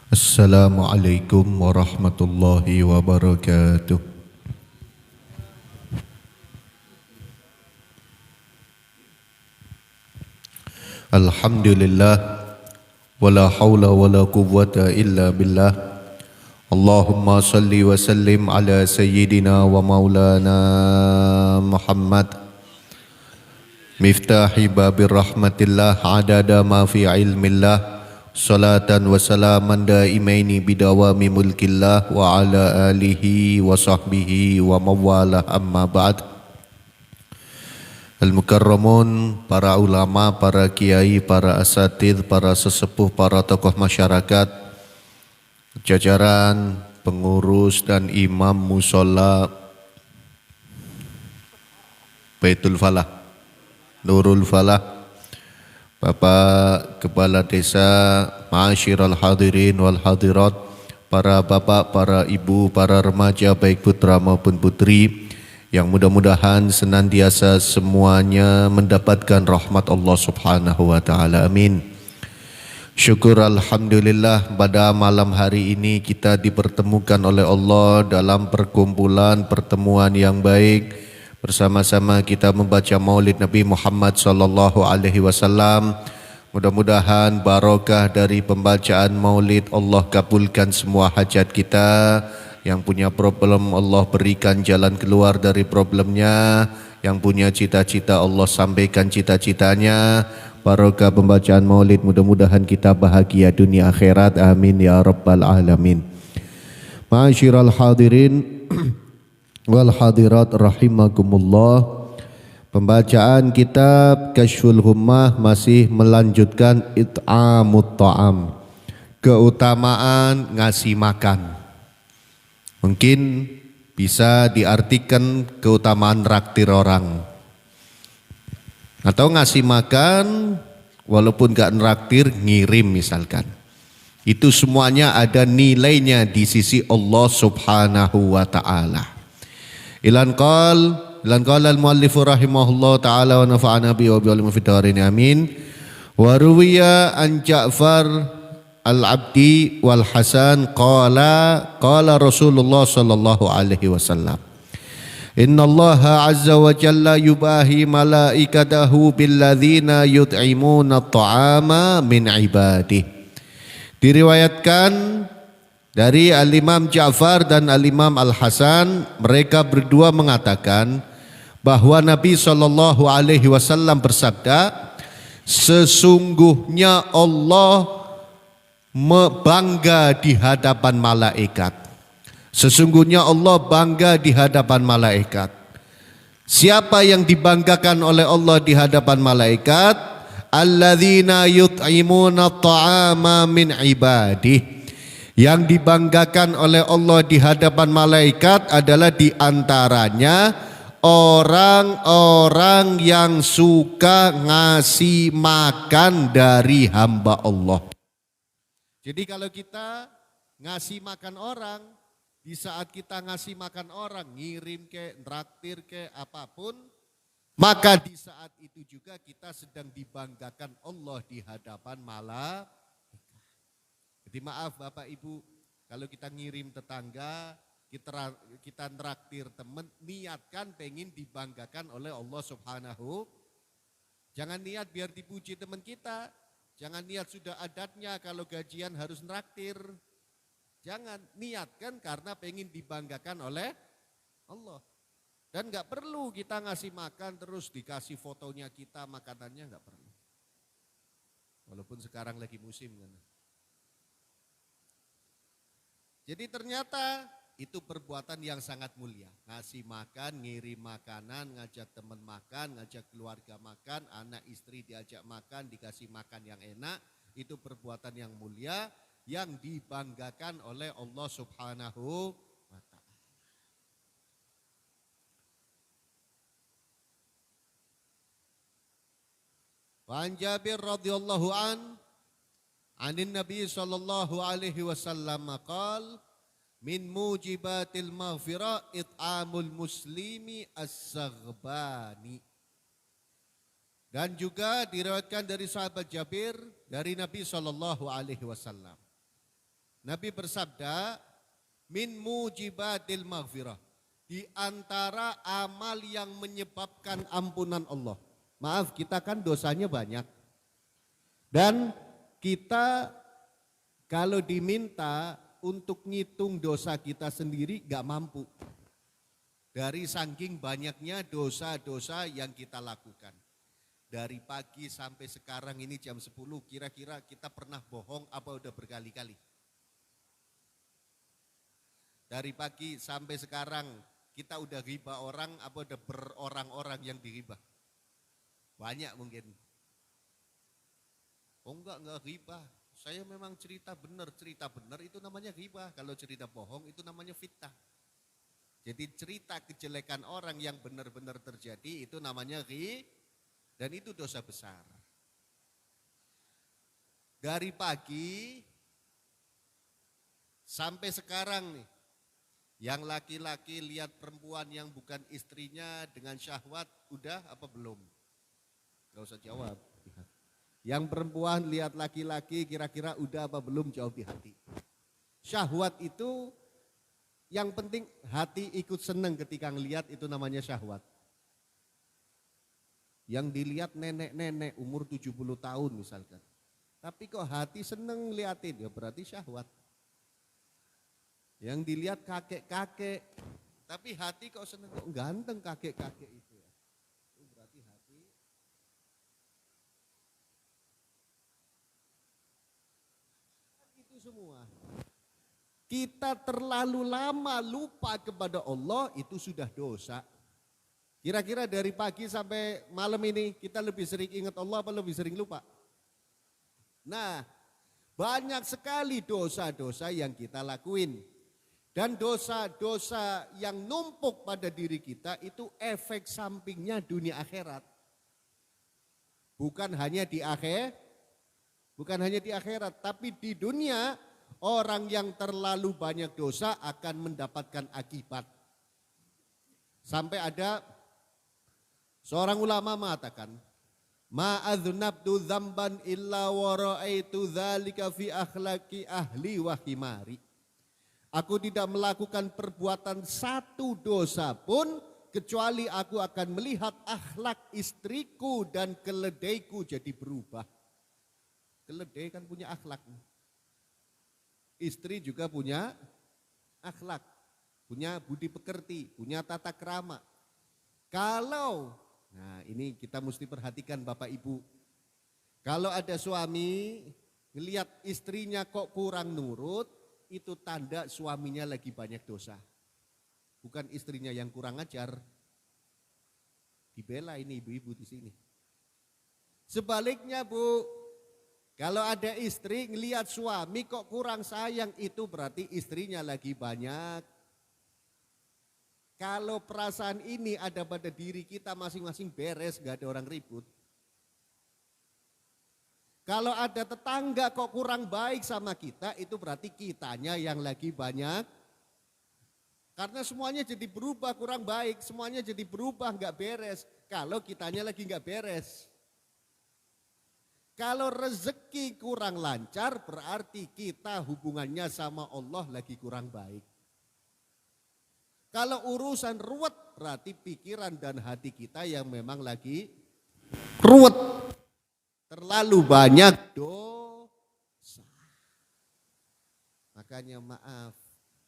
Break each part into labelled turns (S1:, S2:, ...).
S1: Assalamualaikum warahmatullahi wabarakatuh. Alhamdulillah, wala hawla wala quwwata illa billah. Allahumma salli wa sallim ala sayyidina wa maulana Muhammad, miftahi babir rahmatillah adada ma fi ilmillah. Salatan wa salaman daimaini bidawami mulkillah wa ala alihi wa sahbihi wa mawalah, amma ba'd. Al-Mukarramun, para ulama, para kiai, para asatidz, para sesepuh, para tokoh masyarakat, jajaran pengurus dan imam musola Baitul Falah, Nurul Falah, Bapak Kepala Desa, ma'asyiral hadirin wal hadirat, para bapak, para ibu, para remaja baik putra maupun putri, yang mudah-mudahan senantiasa semuanya mendapatkan rahmat Allah Subhanahu wa taala. Amin. Syukur alhamdulillah pada malam hari ini kita dipertemukan oleh Allah dalam pertemuan yang baik. Bersama-sama kita membaca Maulid Nabi Muhammad sallallahu alaihi wasallam. Mudah-mudahan barokah dari pembacaan Maulid Allah kabulkan semua hajat kita. Yang punya problem Allah berikan jalan keluar dari problemnya. Yang punya cita-cita Allah sampaikan cita-citanya. Barokah pembacaan Maulid, mudah-mudahan kita bahagia dunia akhirat. Amin ya rabbal alamin. Ma'asyiral hadirin wal hadirat rahimakumullah. Pembacaan kitab Kasyful Ghummah masih melanjutkan it'amut ta'am, keutamaan ngasih makan. Mungkin bisa diartikan keutamaan traktir orang, atau ngasih makan walaupun gak nraktir, ngirim misalkan. Itu semuanya ada nilainya di sisi Allah Subhanahu wa ta'ala. Ilan qala al-muallifu rahimahullah ta'ala wa nafa'ana bi wa bi'alim fitarin amin. Wa ruwiya an Ja'far al-Abdi wal Hasan qala Rasulullah sallallahu alaihi wasallam, Inna Allah azza wa jalla yubahi malaikatahu billadzina yut'imuna at-ta'ama min ibadih. Diriwayatkan dari Al-Imam Ja'far dan Al-Imam Al-Hasan, mereka berdua mengatakan bahwa Nabi SAW bersabda, sesungguhnya Allah bangga di hadapan malaikat. Sesungguhnya Allah bangga di hadapan malaikat. Siapa yang dibanggakan oleh Allah di hadapan malaikat? Alladzina yut'imuna at-ta'ama min ibadih. Yang dibanggakan oleh Allah di hadapan malaikat adalah diantaranya orang-orang yang suka ngasih makan dari hamba Allah. Jadi kalau kita ngasih makan orang, di saat kita ngasih makan orang, ngirim ke, traktir ke, apapun, maka di saat itu juga kita sedang dibanggakan Allah di hadapan malaikat. Jadi maaf Bapak Ibu, kalau kita ngirim tetangga, kita traktir teman, niatkan pengen dibanggakan oleh Allah Subhanahu. Jangan niat biar dipuji teman kita. Jangan niat sudah adatnya kalau gajian harus traktir. Jangan, niatkan karena pengen dibanggakan oleh Allah. Dan gak perlu kita ngasih makan terus dikasih fotonya kita, makanannya gak perlu. Walaupun sekarang lagi musim kan. Jadi ternyata itu perbuatan yang sangat mulia. Ngasih makan, ngirim makanan, ngajak teman makan, ngajak keluarga makan, anak istri diajak makan, dikasih makan yang enak. Itu perbuatan yang mulia yang dibanggakan oleh Allah Subhanahu wa ta'ala. Wa an Jabir radhiyallahu anin Nabi sallallahu alaihi wasallam qala min mujibatil maghfirah it'amul muslimi as-saghbani. Dan juga diriwayatkan dari sahabat Jabir dari Nabi sallallahu alaihi wasallam, Nabi bersabda, min mujibatil maghfirah. Di antara amal yang menyebabkan ampunan Allah. Maaf, kita kan dosanya banyak. Dan kita kalau diminta untuk ngitung dosa kita sendiri gak mampu. Dari saking banyaknya dosa-dosa yang kita lakukan. Dari pagi sampai sekarang ini jam 10, kira-kira kita pernah bohong apa udah berkali-kali? Dari pagi sampai sekarang kita udah ghibah orang apa udah berorang-orang yang diribah? Banyak mungkin. Oh enggak ghibah. Saya memang cerita benar itu namanya ghibah. Kalau cerita bohong itu namanya fitnah. Jadi cerita kejelekan orang yang benar-benar terjadi itu namanya ghibah dan itu dosa besar. Dari pagi sampai sekarang nih, yang laki-laki lihat perempuan yang bukan istrinya dengan syahwat, udah apa belum? Gak usah jawab. Yang perempuan lihat laki-laki kira-kira udah apa belum, jawab di hati. Syahwat itu yang penting hati ikut seneng ketika ngelihat, itu namanya syahwat. Yang dilihat nenek-nenek umur 70 tahun misalkan. Tapi kok hati seneng ngeliatin, ya berarti syahwat. Yang dilihat kakek-kakek, tapi hati kok seneng, kok ganteng kakek-kakek itu ya. Itu berarti hati. Itu semua. Kita terlalu lama lupa kepada Allah, itu sudah dosa. Kira-kira dari pagi sampai malam ini kita lebih sering ingat Allah apa lebih sering lupa? Nah, banyak sekali dosa-dosa yang kita lakuin. Dan dosa-dosa yang numpuk pada diri kita itu efek sampingnya dunia akhirat. Bukan hanya di akhirat, tapi di dunia orang yang terlalu banyak dosa akan mendapatkan akibat. Sampai ada seorang ulama mengatakan, ma'adzunabtu dzamban illa wa ra'aitu dzalika fi akhlaqi ahli wa himari. Aku tidak melakukan perbuatan satu dosa pun kecuali aku akan melihat akhlak istriku dan keledaiku jadi berubah. Keledai kan punya akhlak. Istri juga punya akhlak, punya budi pekerti, punya tata krama. Nah ini kita mesti perhatikan Bapak Ibu. Kalau ada suami ngelihat istrinya kok kurang nurut, itu tanda suaminya lagi banyak dosa. Bukan istrinya yang kurang ajar. Dibela ini ibu-ibu di sini. Sebaliknya Bu, kalau ada istri ngelihat suami kok kurang sayang, itu berarti istrinya lagi banyak. Kalau perasaan ini ada pada diri kita masing-masing beres, gak ada orang ribut. Kalau ada tetangga kok kurang baik sama kita, itu berarti kitanya yang lagi banyak. Karena semuanya jadi berubah kurang baik, semuanya jadi berubah gak beres. Kalau kitanya lagi gak beres. Kalau rezeki kurang lancar, berarti kita hubungannya sama Allah lagi kurang baik. Kalau urusan ruwet, berarti pikiran dan hati kita yang memang lagi ruwet. Terlalu banyak dosa. Makanya maaf,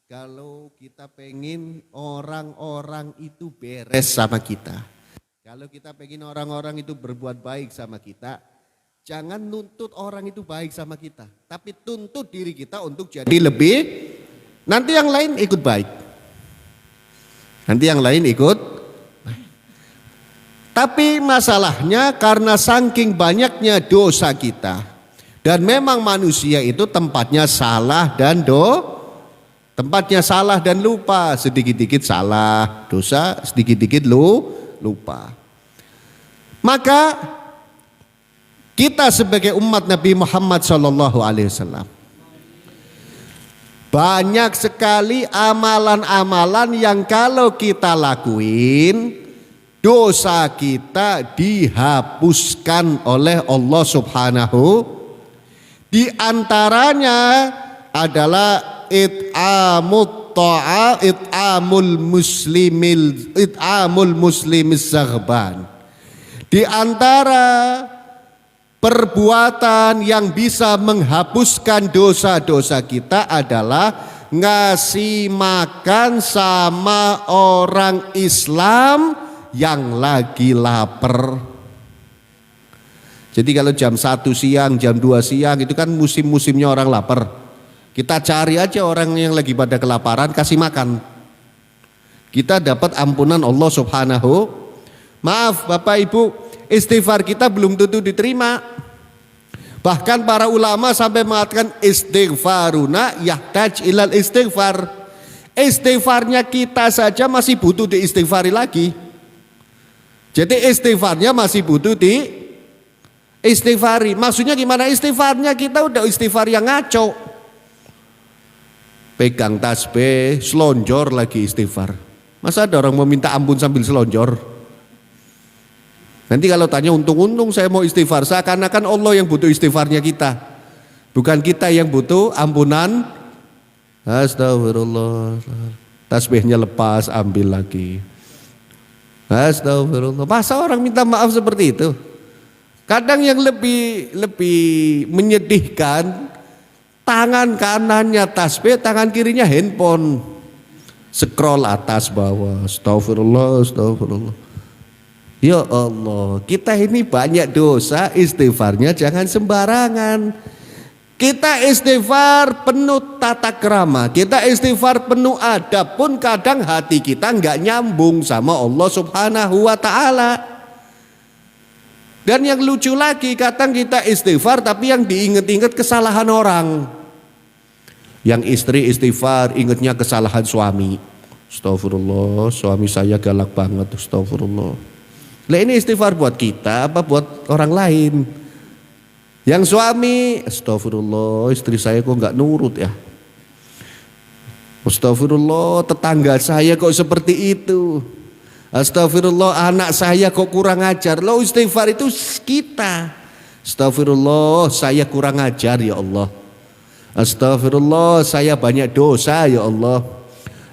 S1: kalau kita pengen orang-orang itu beres sama kita. Kalau kita pengen orang-orang itu berbuat baik sama kita, jangan nuntut orang itu baik sama kita. Tapi tuntut diri kita untuk jadi lebih, nanti yang lain ikut baik. Nanti yang lain ikut. Tapi masalahnya karena saking banyaknya dosa kita, dan memang manusia itu tempatnya salah dan lupa, sedikit-dikit salah, dosa, sedikit-dikit lupa. Maka kita sebagai umat Nabi Muhammad SAW, banyak sekali amalan-amalan yang kalau kita lakuin, dosa kita dihapuskan oleh Allah Subhanahu. Di antaranya adalah it'amul muslimis zaghban. Di antara perbuatan yang bisa menghapuskan dosa-dosa kita adalah ngasih makan sama orang Islam yang lagi lapar. Jadi kalau jam 1 siang, jam 2 siang itu kan musim-musimnya orang lapar. Kita cari aja orang yang lagi pada kelaparan, kasih makan. Kita dapat ampunan Allah Subhanahu. Maaf Bapak Ibu, istighfar kita belum tentu diterima. Bahkan para ulama sampai mengatakan istighfaruna yahtaj ilal istighfar. Istighfarnya kita saja masih butuh diistighfari lagi. Jadi istighfarnya masih butuh istighfari. Maksudnya gimana istighfarnya? Kita udah istighfar yang ngaco. Pegang tasbih, selonjor lagi istighfar. Masa ada orang mau minta ampun sambil selonjor? Nanti kalau tanya untung-untung saya mau istighfar, seakan-akan Allah yang butuh istighfarnya kita. Bukan kita yang butuh ampunan. Astagfirullah. Tasbihnya lepas, ambil lagi. Astagfirullah. Masa orang minta maaf seperti itu? Kadang yang lebih menyedihkan, tangan kanannya tasbih, tangan kirinya handphone. Scroll atas bawah, astagfirullah, astagfirullah. Ya Allah, kita ini banyak dosa, istighfarnya jangan sembarangan. Kita istighfar penuh tata krama, kita istighfar penuh adab, pun kadang hati kita nggak nyambung sama Allah Subhanahu wa ta'ala. Dan yang lucu lagi, kadang kita istighfar tapi yang diinget-inget kesalahan orang. Yang istri istighfar ingetnya kesalahan suami. Astagfirullah, suami saya galak banget, astagfirullah. Lah ini istighfar buat kita apa buat orang lain? Yang suami, astagfirullah, istri saya kok nggak nurut ya. Astagfirullah, tetangga saya kok seperti itu. Astagfirullah, anak saya kok kurang ajar. Lo istighfar itu kita. Astagfirullah, saya kurang ajar ya Allah. Astagfirullah, saya banyak dosa ya Allah.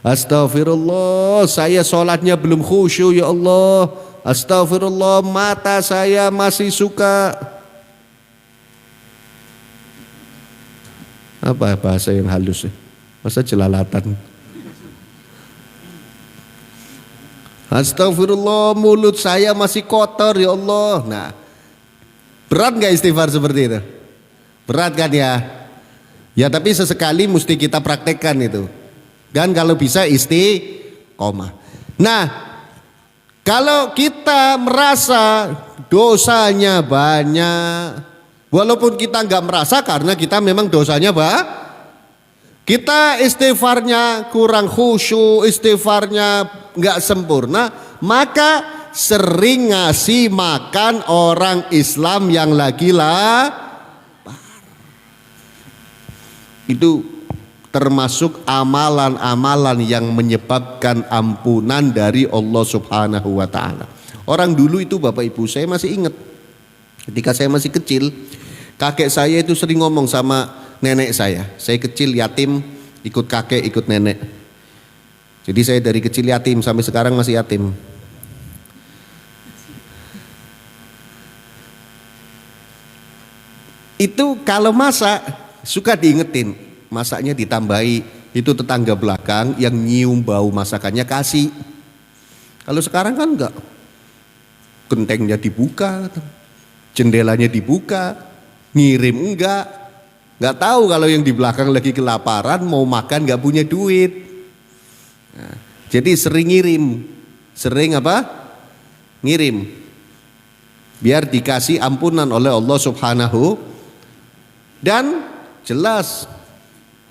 S1: Astagfirullah, saya sholatnya belum khusyuk ya Allah. Astagfirullah, mata saya masih suka. Apa bahasa yang halus? Masa jelalatan? Astagfirullah, mulut saya masih kotor ya Allah. Nah, berat gak istighfar seperti itu? Berat kan ya? Ya tapi sesekali mesti kita praktekkan itu. Dan kalau bisa istiqomah. Nah, kalau kita merasa dosanya banyak, walaupun kita nggak merasa karena kita memang dosanya kita istighfarnya kurang khusyuk, istighfarnya nggak sempurna, maka sering ngasih makan orang Islam yang lagi itu termasuk amalan-amalan yang menyebabkan ampunan dari Allah Subhanahu wa ta'ala. Orang dulu itu Bapak Ibu, saya masih ingat ketika saya masih kecil, kakek saya itu sering ngomong sama nenek saya. Saya kecil yatim, ikut kakek, ikut nenek. Jadi saya dari kecil yatim sampai sekarang masih yatim. Itu kalau masak suka diingetin, masaknya ditambahi, itu tetangga belakang yang nyium bau masakannya kasih. Kalau sekarang kan enggak, gentengnya dibuka, jendelanya dibuka, ngirim enggak tahu kalau yang di belakang lagi kelaparan, mau makan enggak punya duit. Nah, jadi sering ngirim, ngirim, biar dikasih ampunan oleh Allah Subhanahu, dan jelas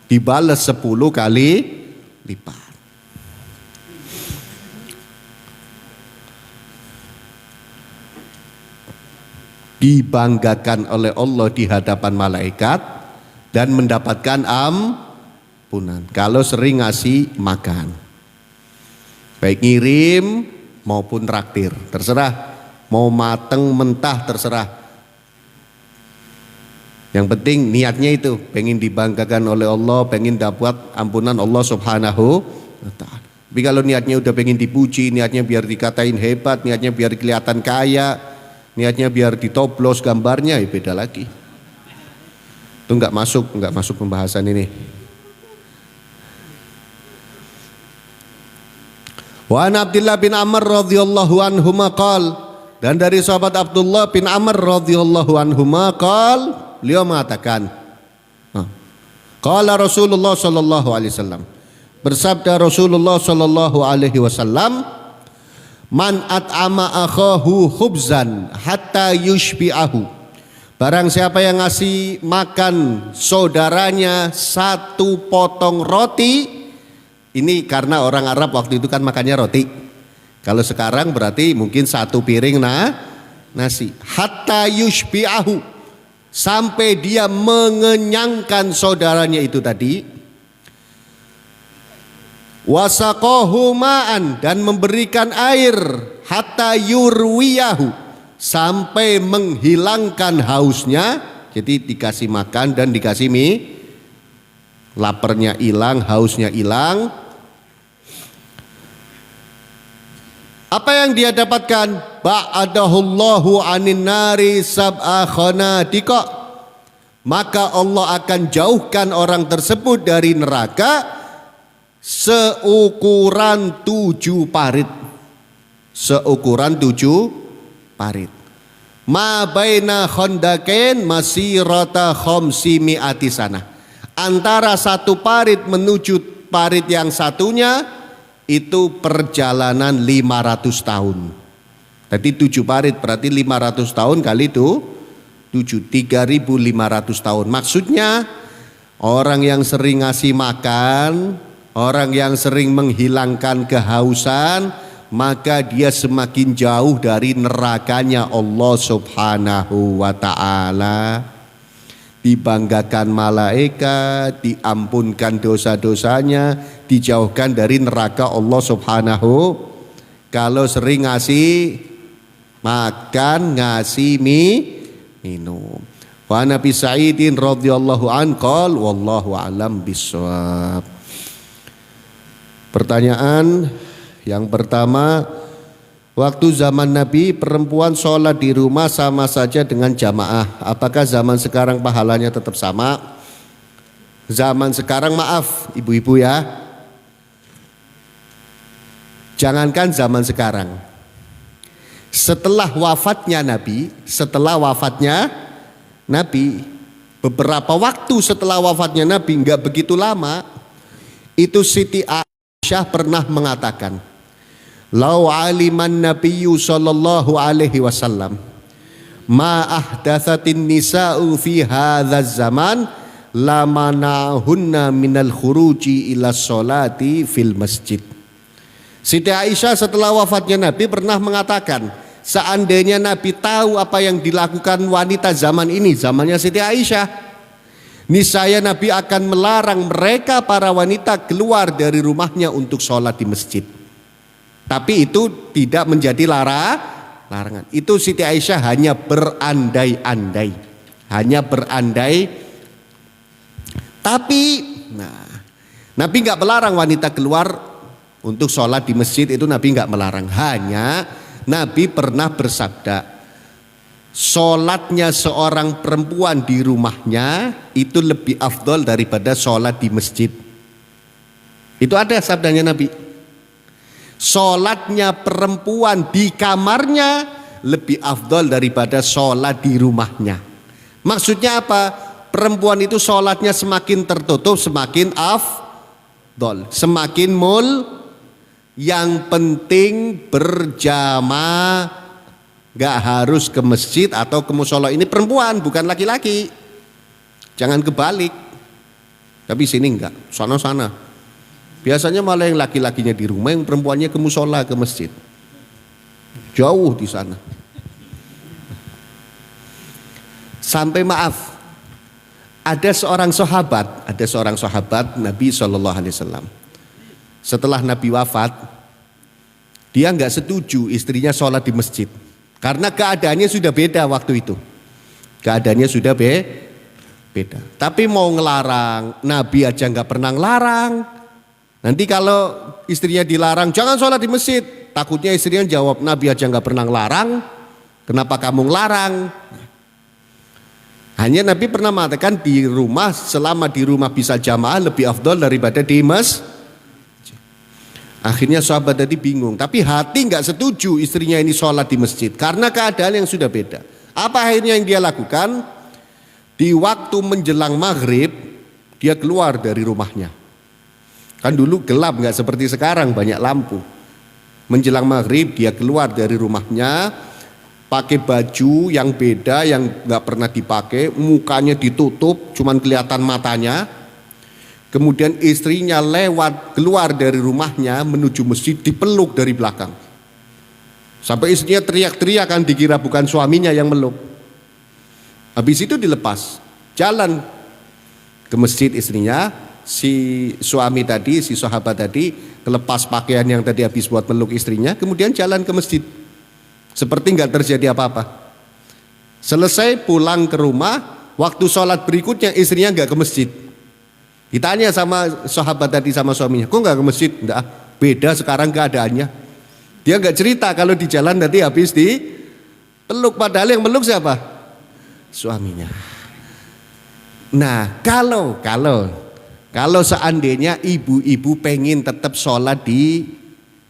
S1: dibalas 10 kali lipat. Dibanggakan oleh Allah di hadapan malaikat dan mendapatkan ampunan kalau sering ngasih makan, baik ngirim maupun traktir, terserah, mau mateng mentah terserah. Yang penting niatnya itu, pengen dibanggakan oleh Allah, pengen dapat ampunan Allah Subhanahu wa ta'ala. Tapi kalau niatnya udah pengen dipuji, niatnya biar dikatain hebat, niatnya biar kelihatan kaya, niatnya biar ditoblos gambarnya, ya beda lagi. Itu nggak masuk pembahasan ini. Wa an Abdullah bin Amr radhiyallahu anhuma qala, dan dari sahabat Abdullah bin Amr radhiyallahu anhuma qala, beliau mengatakan, qala Rasulullah sallallahu alaihi wasallam, bersabda Rasulullah sallallahu alaihi wasallam, man at'ama akhahu khubzan hatta yushbi'ahu, barang siapa yang ngasih makan saudaranya satu potong roti. Ini karena orang Arab waktu itu kan makannya roti. Kalau sekarang berarti mungkin satu piring nasi. Hatta yushbi'ahu, sampai dia mengenyangkan saudaranya itu tadi. Wasaqahu ma'an, dan memberikan air. Hatta yurwiyahu, sampai menghilangkan hausnya. Jadi dikasih makan dan dikasih mie, laparnya hilang, hausnya hilang. Apa yang dia dapatkan? Ba'adahullahu anin nari sab'a khanadiqa, maka Allah akan jauhkan orang tersebut dari neraka seukuran 7 parit. Seukuran 7 parit. Ma baina khandaqain masirata khamsimi'ati sanah. Antara satu parit menuju parit yang satunya itu perjalanan 500 tahun. Tadi 7 parit berarti 500 tahun kali itu 3.500 tahun. Maksudnya orang yang sering ngasih makan, orang yang sering menghilangkan kehausan, maka dia semakin jauh dari nerakanya Allah Subhanahu wa ta'ala. Dibanggakan malaikat, diampunkan dosa-dosanya, dijauhkan dari neraka Allah Subhanahu. Kalau sering ngasih makan, ngasih minum. Wa Nabi Sa'idin radhiyallahu an qol wallahu alam bissawab. Pertanyaan yang pertama, waktu zaman Nabi perempuan sholat di rumah sama saja dengan jamaah. Apakah zaman sekarang pahalanya tetap sama? Zaman sekarang, maaf ibu-ibu ya, jangankan zaman sekarang, setelah wafatnya Nabi, beberapa waktu setelah wafatnya Nabi, nggak begitu lama, itu Siti Aisyah pernah mengatakan, lau aliman nabiyyu sallallahu alaihi wasallam ma ahdatsatin nisa'u fi hadzal zaman lamanahunna minal khuruji ila sholati fil masjid. Siti Aisyah setelah wafatnya Nabi pernah mengatakan, seandainya Nabi tahu apa yang dilakukan wanita zaman ini, zamannya Siti Aisyah, niscaya Nabi akan melarang mereka para wanita keluar dari rumahnya untuk sholat di masjid. Tapi itu tidak menjadi larangan. Itu Siti Aisyah hanya berandai-andai. Tapi Nabi nggak melarang wanita keluar untuk sholat di masjid, itu Nabi nggak melarang. Hanya Nabi pernah bersabda, sholatnya seorang perempuan di rumahnya itu lebih afdol daripada sholat di masjid. Itu ada sabdanya Nabi. Sholatnya perempuan di kamarnya lebih afdol daripada sholat di rumahnya. Maksudnya apa? Perempuan itu sholatnya semakin tertutup semakin afdol, semakin yang penting berjamaah, gak harus ke masjid atau ke musola. Ini perempuan bukan laki-laki, jangan kebalik. Tapi sini enggak, sana-sana. Biasanya malah yang laki-lakinya di rumah, yang perempuannya ke musola, ke masjid. Jauh di sana. Sampai maaf, ada seorang sahabat Nabi SAW. Setelah Nabi wafat, dia nggak setuju istrinya sholat di masjid, karena keadaannya sudah beda waktu itu. Keadaannya sudah
S2: beda. Tapi mau ngelarang, Nabi aja nggak pernah ngelarang. Nanti kalau istrinya dilarang, jangan sholat di masjid. Takutnya istrinya jawab, Nabi aja nggak pernah ngelarang, kenapa kamu ngelarang? Hanya Nabi pernah mengatakan di rumah, selama di rumah bisa jamaah lebih afdol daripada di masjid. Akhirnya sahabat tadi bingung, tapi hati nggak setuju istrinya ini sholat di masjid karena keadaan yang sudah beda. Apa akhirnya yang dia lakukan? Di waktu menjelang maghrib dia keluar dari rumahnya. Kan dulu gelap, nggak seperti sekarang banyak lampu. Menjelang maghrib dia keluar dari rumahnya, pakai baju yang beda yang nggak pernah dipakai, mukanya ditutup, cuman kelihatan matanya. Kemudian istrinya lewat keluar dari rumahnya menuju masjid, dipeluk dari belakang. Sampai istrinya teriak-teriak, kan dikira bukan suaminya yang meluk. Habis itu dilepas, jalan ke masjid istrinya, si suami tadi, si sahabat tadi kelepas pakaian yang tadi habis buat meluk istrinya, kemudian jalan ke masjid. Seperti nggak terjadi apa-apa. Selesai pulang ke rumah, waktu sholat berikutnya istrinya nggak ke masjid. Ditanya sama sahabat tadi sama suaminya, kok nggak ke masjid? Enggak, beda sekarang keadaannya. Dia nggak cerita kalau di jalan tadi habis dipeluk, padahal yang meluk siapa? Suaminya. Nah, kalau seandainya ibu-ibu pengen tetap sholat di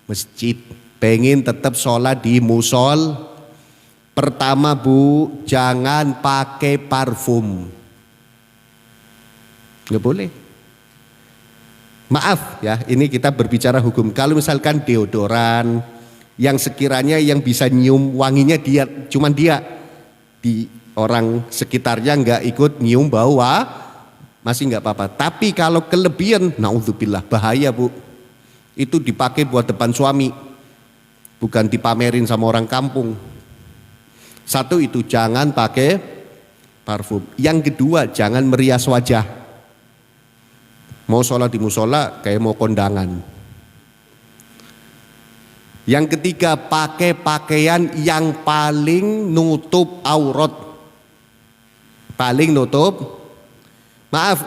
S2: masjid, pengen tetap sholat di musol, pertama Bu, jangan pakai parfum. Nggak boleh. Maaf ya, ini kita berbicara hukum. Kalau misalkan deodoran yang sekiranya yang bisa nyium wanginya dia, cuman dia, di orang sekitarnya nggak ikut nyium bau, masih nggak apa-apa. Tapi kalau kelebihan, naudzubillah, bahaya Bu. Itu dipakai buat depan suami, bukan dipamerin sama orang kampung. Satu itu, jangan pakai parfum. Yang kedua, jangan merias wajah. Mau sholat di musola kayak mau kondangan. Yang ketiga, pakai pakaian yang paling nutup aurat. Paling nutup. Maaf,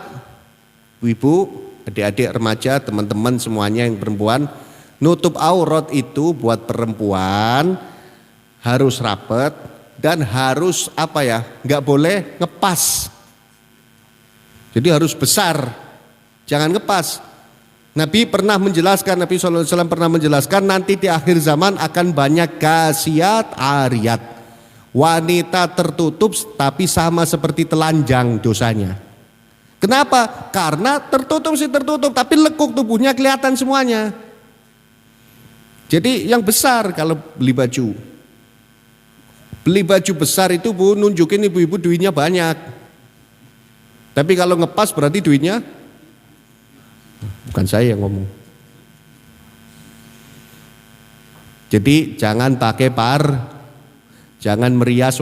S2: ibu, adik-adik remaja, teman-teman semuanya yang perempuan, nutup aurat itu buat perempuan harus rapet dan harus apa ya? Nggak boleh ngepas. Jadi harus besar. Jangan ngepas. Nabi pernah menjelaskan, Nabi SAW pernah menjelaskan nanti di akhir zaman akan banyak kasiat ariyat. Wanita tertutup tapi sama seperti telanjang dosanya. Kenapa? Karena tertutup sih tertutup tapi lekuk tubuhnya kelihatan semuanya. Jadi yang besar kalau beli baju. Beli baju besar itu Bu, nunjukin ibu-ibu duitnya banyak. Tapi kalau ngepas berarti duitnya, bukan saya yang ngomong. Jadi jangan pakai jangan merias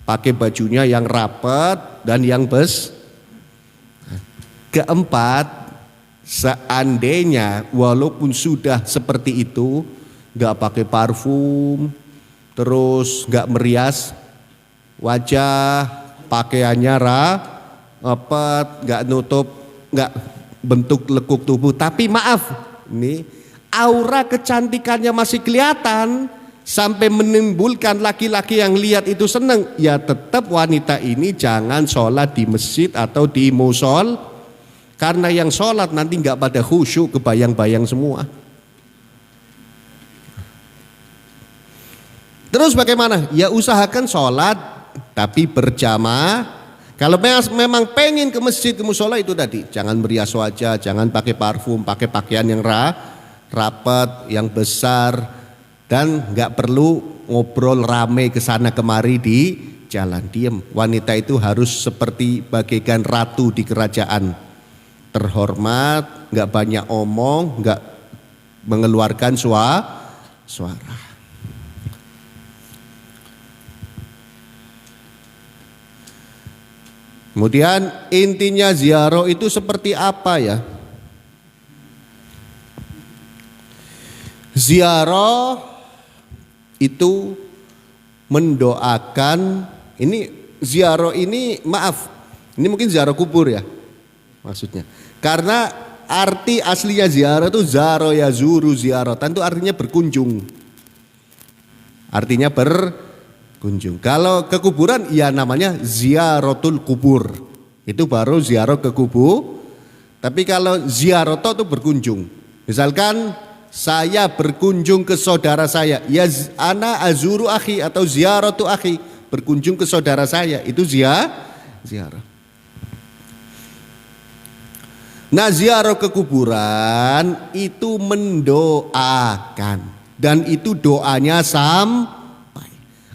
S2: pakai bajunya yang rapat dan yang Keempat, seandainya walaupun sudah seperti itu, nggak pakai parfum, terus nggak merias wajah, pakaiannya rapat, nggak nutup, nggak bentuk lekuk tubuh, tapi maaf, ini aura kecantikannya masih kelihatan sampai menimbulkan laki-laki yang lihat itu senang, ya tetap wanita ini jangan sholat di masjid atau di musol, karena yang sholat nanti nggak pada khusyuk, kebayang-bayang semua. Terus bagaimana? Ya usahakan sholat tapi berjamaah. Kalau memang pengen ke masjid, ke musola itu tadi, jangan merias wajah, jangan pakai parfum, pakai pakaian yang rapat, yang besar, dan nggak perlu ngobrol rame ke sana kemari di jalan. Diam. Wanita itu harus seperti bagaikan ratu di kerajaan, terhormat, nggak banyak omong, nggak mengeluarkan suara. Kemudian intinya ziarah itu seperti apa ya? Ziarah itu mendoakan, ini ziarah ini maaf, Ini mungkin ziarah kubur ya maksudnya. Karena arti aslinya ziarah itu zaro yazuru ziaratan, itu artinya berkunjung. Artinya berkunjung. Kalau ke kuburan ya namanya ziaratul kubur. Itu baru ziarah ke kubur. Tapi kalau ziarata itu berkunjung. Misalkan saya berkunjung ke saudara saya, ya ana azuru akhi atau ziaratu akhi, berkunjung ke saudara saya, itu ziarah. Nah, ziarah ke kuburan itu mendoakan, dan itu doanya sampai.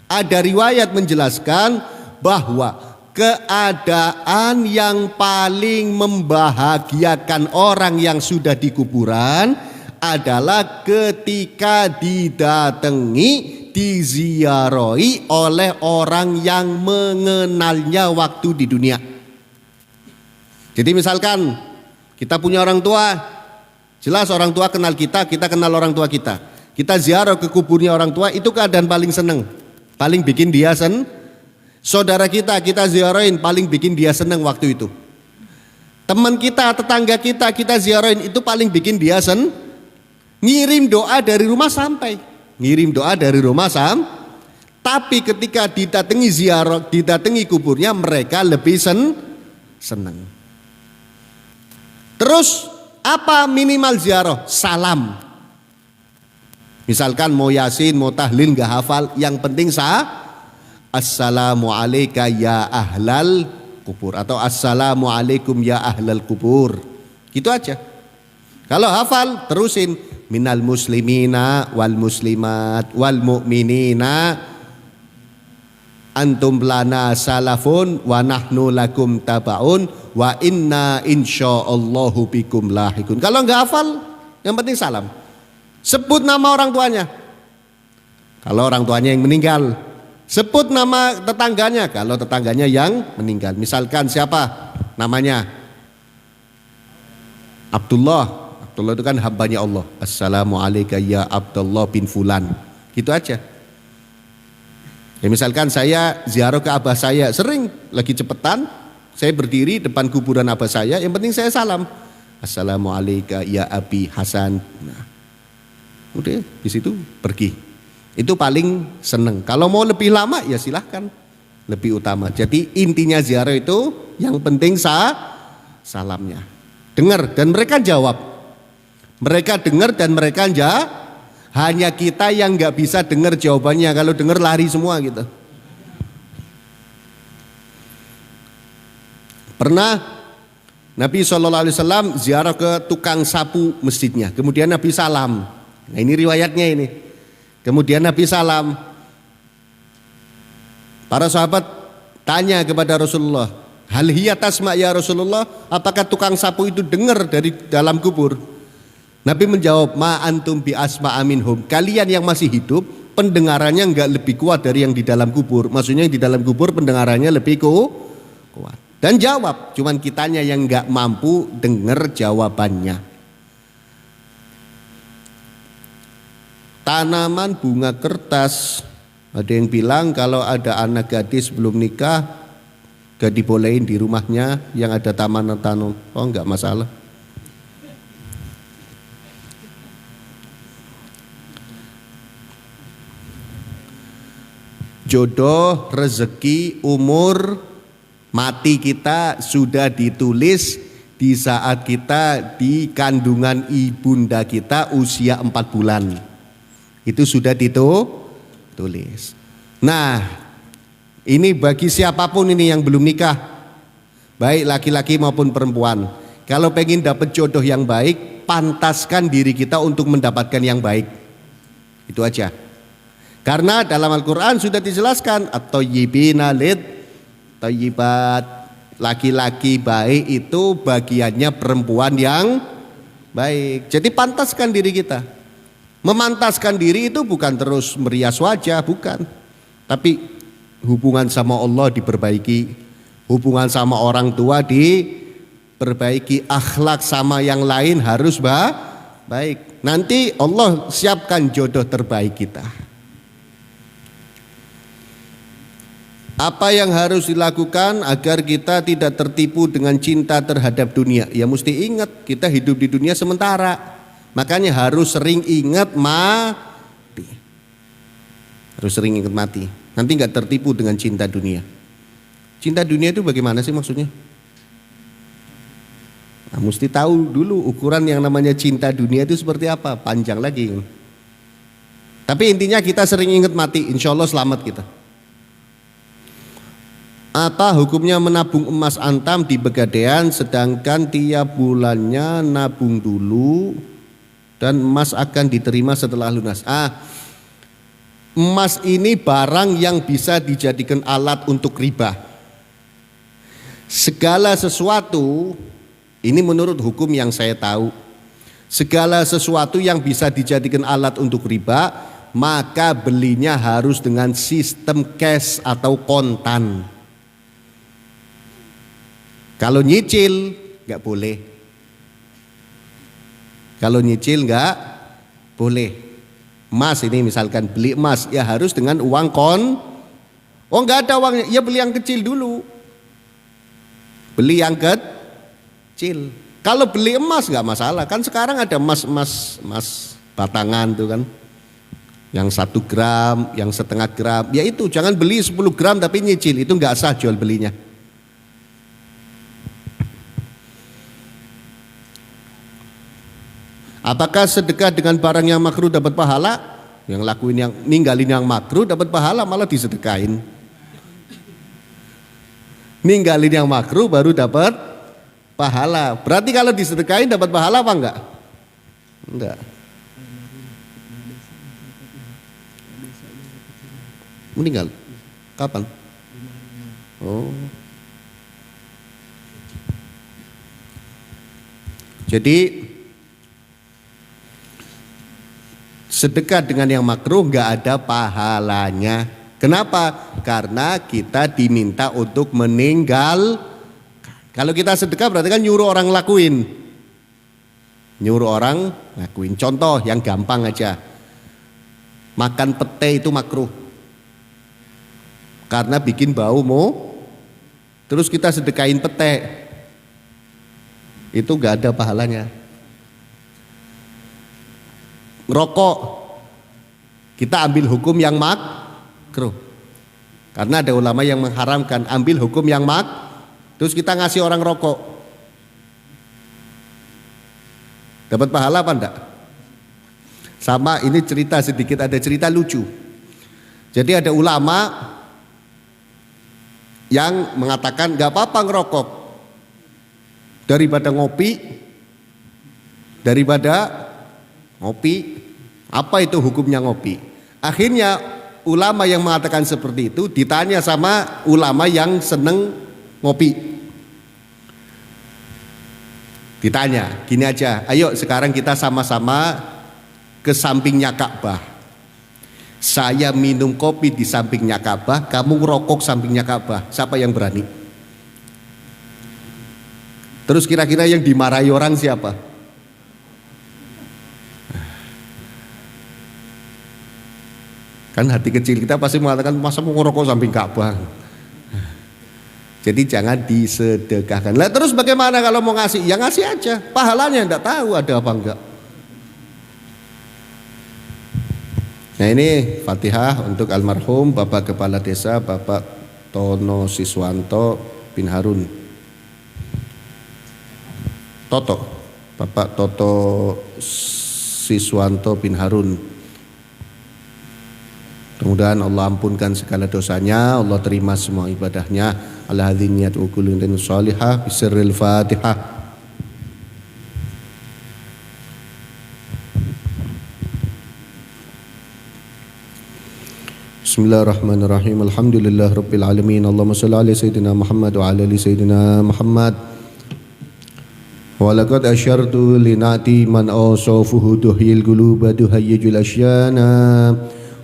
S2: Ada riwayat menjelaskan bahwa keadaan yang paling membahagiakan orang yang sudah di kuburan adalah ketika didatangi, diziarahi oleh orang yang mengenalnya waktu di dunia. Jadi misalkan kita punya orang tua, jelas orang tua kenal kita, kita kenal orang tua kita. Kita ziarah ke kuburnya orang tua, itu keadaan paling seneng, paling bikin dia saudara kita ziarahin, paling bikin dia seneng waktu itu. Teman kita, tetangga kita ziarahin, itu paling bikin dia ngirim doa dari rumah sampai. Ngirim doa dari rumah tapi ketika didatangi ziarah, didatangi kuburnya, mereka lebih seneng. Terus apa minimal ziarah? Salam. Misalkan mau yasin, mau tahlil gak hafal, yang penting assalamu alayka ya ahlal kubur, atau assalamu alaikum ya ahlal kubur. Gitu aja. Kalau hafal terusin, minal muslimina wal muslimat wal mu'minina antum lana salafun wa nahnu lakum tabaun wa inna insyaallahu bikum lahikun. Kalau enggak hafal, yang penting salam. Sebut nama orang tuanya. Kalau orang tuanya yang meninggal, sebut nama tetangganya. Kalau tetangganya yang meninggal, misalkan siapa namanya? Abdullah. Abdullah itu kan hambanya Allah. Assalamu alayka ya Abdullah bin Fulan. Gitu aja. Ya misalkan saya ziarah ke abah saya, sering lagi cepetan, saya berdiri depan kuburan abah saya, yang penting saya salam. Assalamu alayka ya Abi Hasan. Nah, udah di situ pergi. Itu paling seneng. Kalau mau lebih lama ya silahkan, lebih utama. Jadi intinya ziarah itu yang penting salamnya. Dengar dan mereka jawab. Mereka dengar dan mereka hanya kita yang nggak bisa dengar jawabannya. Kalau dengar lari semua gitu. Pernah Nabi SAW ziarah ke tukang sapu masjidnya. Kemudian Nabi salam. Nah ini riwayatnya ini. Kemudian Nabi salam. Para sahabat tanya kepada Rasulullah, hal hiya tasma ya Rasulullah, apakah tukang sapu itu dengar dari dalam kubur? Nabi menjawab, ma antum bi asma aminhum. Kalian yang masih hidup, pendengarannya enggak lebih kuat dari yang di dalam kubur. Maksudnya yang di dalam kubur pendengarannya lebih kuat. Dan jawab, cuman kitanya yang enggak mampu dengar jawabannya. Tanaman bunga kertas. Ada yang bilang kalau ada anak gadis belum nikah, gak dibolehin di rumahnya yang ada taman-taman. Oh enggak masalah. Jodoh, rezeki, umur, mati kita sudah ditulis di saat kita di kandungan ibunda kita usia 4 bulan. Itu sudah ditulis. Nah, ini bagi siapapun ini yang belum nikah, baik laki-laki maupun perempuan. Kalau pengen dapat jodoh yang baik, pantaskan diri kita untuk mendapatkan yang baik. Itu aja. Karena dalam Al-Quran sudah dijelaskan at-thayyibina lit-thayyibat, laki-laki baik itu bagiannya perempuan yang baik. Jadi pantaskan diri kita. Memantaskan diri itu bukan terus merias wajah, bukan. Tapi hubungan sama Allah diperbaiki, hubungan sama orang tua diperbaiki, akhlak sama yang lain harus baik. Nanti Allah siapkan jodoh terbaik kita. Apa yang harus dilakukan agar kita tidak tertipu dengan cinta terhadap dunia? Ya mesti ingat kita hidup di dunia sementara. Makanya harus sering ingat mati. Harus sering ingat mati. Nanti nggak tertipu dengan cinta dunia. Cinta dunia itu bagaimana sih maksudnya? Nah, mesti tahu dulu ukuran yang namanya cinta dunia itu seperti apa. Panjang lagi. Tapi intinya kita sering ingat mati, insya Allah selamat kita. Apa hukumnya menabung emas antam di Pegadaian sedangkan tiap bulannya nabung dulu dan emas akan diterima setelah lunas? Emas ini barang yang bisa dijadikan alat untuk riba. Segala sesuatu, ini menurut hukum yang saya tahu, segala sesuatu yang bisa dijadikan alat untuk riba, maka belinya harus dengan sistem cash atau kontan. Kalau nyicil nggak boleh. Kalau nyicil nggak boleh. Emas ini misalkan beli emas ya harus dengan uang Oh nggak ada uangnya, ya beli yang kecil dulu. Beli yang kecil. Kalau beli emas nggak masalah, kan sekarang ada emas batangan tuh kan, yang 1 gram, yang setengah gram. Ya itu jangan beli 10 gram tapi nyicil, itu nggak sah jual belinya. Apakah sedekah dengan barang yang makruh dapat pahala? Yang lakuin yang ninggalin yang makruh dapat pahala, malah disedekain. Ninggalin yang makruh baru dapat pahala. Berarti kalau disedekain dapat pahala apa enggak? Enggak. Meninggal. Kapan? Oh. Jadi sedekah dengan yang makruh nggak ada pahalanya. Kenapa? Karena kita diminta untuk meninggal. Kalau kita sedekah berarti kan nyuruh orang lakuin. Nyuruh orang lakuin. Contoh yang gampang aja. Makan pete itu makruh. Karena bikin bau terus kita sedekain pete. Itu nggak ada pahalanya. Ngerokok kita ambil hukum yang makruh karena ada ulama yang mengharamkan, ambil hukum yang terus kita ngasih orang rokok, dapat pahala apa enggak? Sama ini cerita sedikit, ada cerita lucu. Jadi ada ulama yang mengatakan nggak apa-apa ngerokok daripada ngopi. Apa itu hukumnya ngopi? Akhirnya ulama yang mengatakan seperti itu ditanya sama ulama yang seneng ngopi. Ditanya, gini aja, ayo sekarang kita sama-sama ke sampingnya Ka'bah. Saya minum kopi di sampingnya Ka'bah, kamu ngerokok sampingnya Ka'bah. Siapa yang berani? Terus kira-kira yang dimarahi orang siapa? Kan hati kecil kita pasti mengatakan, masa mau ngerokok samping Ka'bah? Jadi jangan disedekahkan. Lah terus bagaimana kalau mau ngasih? Ya ngasih aja, pahalanya enggak tahu ada apa enggak. Nah ini Fatihah untuk almarhum Bapak Kepala Desa Bapak Tono Siswanto bin Harun. Bapak Toto Siswanto bin Harun. Mudah-mudahan Allah ampunkan segala dosanya, Allah terima semua ibadahnya. Ala hadzin niyat ukulun dan salihah bisirril Fatihah. Bismillahirrahmanirrahim. Alhamdulillah rabbil alamin. Allahumma shalli ala sayyidina Muhammad wa ala ali sayyidina Muhammad. Wa laqad asyartu linati man awsafuhu duhyil quluba duhayyijul asyana.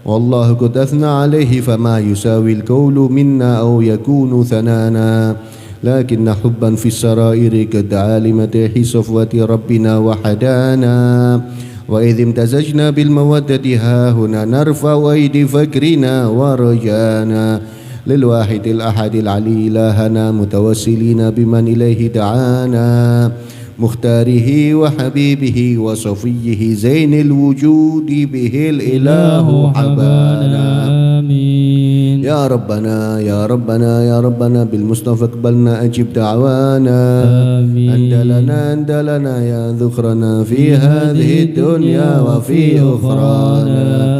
S2: والله قد أثنى عليه فما يساوي القول منا أو يكون ثنانا لكن حبا في السرائر قد علمت صفوة ربنا وحدانا وإذ امتزجنا بالمودة ها هنا نرفع أيدي فكرنا ورجانا للواحد الأحد العلي إلهنا متوسلين بمن إليه دعانا مختاره وحبيبه وصفيه زين الوجود به الإله حبانا.
S3: آمين.
S2: يا ربنا يا ربنا يا ربنا بالمصطفى اقبلنا أجب دعوانا.
S3: آمين.
S2: أنت لنا يا ذخرنا في هذه الدنيا وفي أخرانا.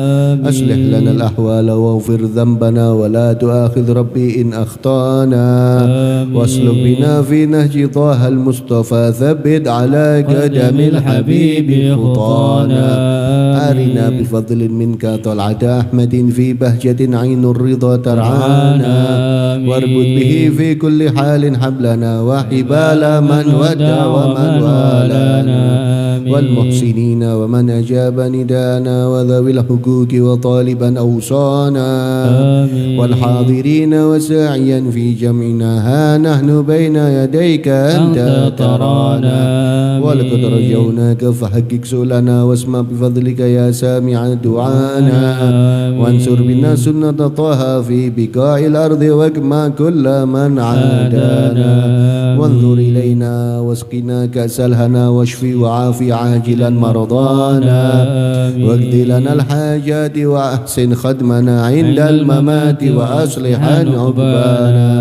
S2: أصلح لنا الأحوال واغفر ذنبنا ولا تؤاخذ ربي إن أخطانا. واسلك بنا في نهج طه المصطفى ثبت على قدم الحبيب خطانا. أرنا بفضل منك طلعة أحمد في بهجة عين الرضا ترعانا. واربط به في كل حال حبلنا وحبال من ودى ومن والانا. والمحسنين ومن أجاب ندانا وذوي الحقوق وطالبا أوصانا. والحاضرين وساعيا في جمعنا ها نحن بين يديك أنت ترانا. ولقد رجوناك فحقق سؤلنا واسمع بفضلك يا سامع دعانا. وانصر بنا سنة طه في بقاع الأرض واجمع كل من عادانا. وانظر إلينا واسقنا كأس الهنا واشفي وعافي عاجلا مرضانا. واقض لنا الحاجات وأحسن خدمنا عند الممات وأصلح عقبانا.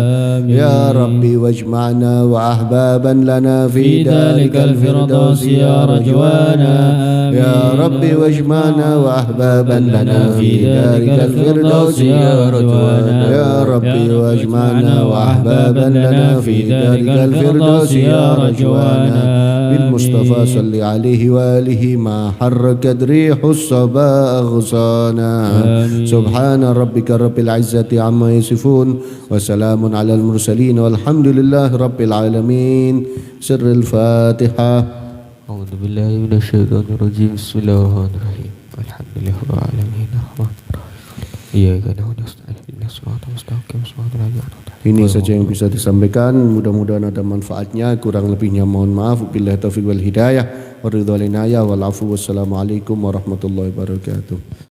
S2: يا ربي واجمعنا وأحبابا لنا في دارك الفردوس يا رجوانا. يا ربي واجمعنا وأحبابا لنا في دارك الفردوس يا رجوانا. يا ربي واجمعنا وأحبابا لنا في دارك الفردوس يا رجوانا. بالمصطفى صل عليه وآله ما حركت ريح الصبا أغصانا. سبحان ربك رب العزة عما يصفون وسلام على المرسلين والحمد لله رب العالمين. سر الفاتحة.
S4: أعوذ بالله من الشيطان الرجيم. بسم الله الرحمن الرحيم. الحمد لله رب العالمين الرحمن الرحيم إياك نعبد ونستعين اهدنا الصراط المستقيم صراط الذين أنعمت عليهم.
S2: Ini saja yang bisa disampaikan, mudah-mudahan ada manfaatnya, kurang lebihnya mohon maaf. Wabillahi taufiq wal hidayah wa ridha wal inayah wal afu wassalamu alaikum warahmatullahi wabarakatuh.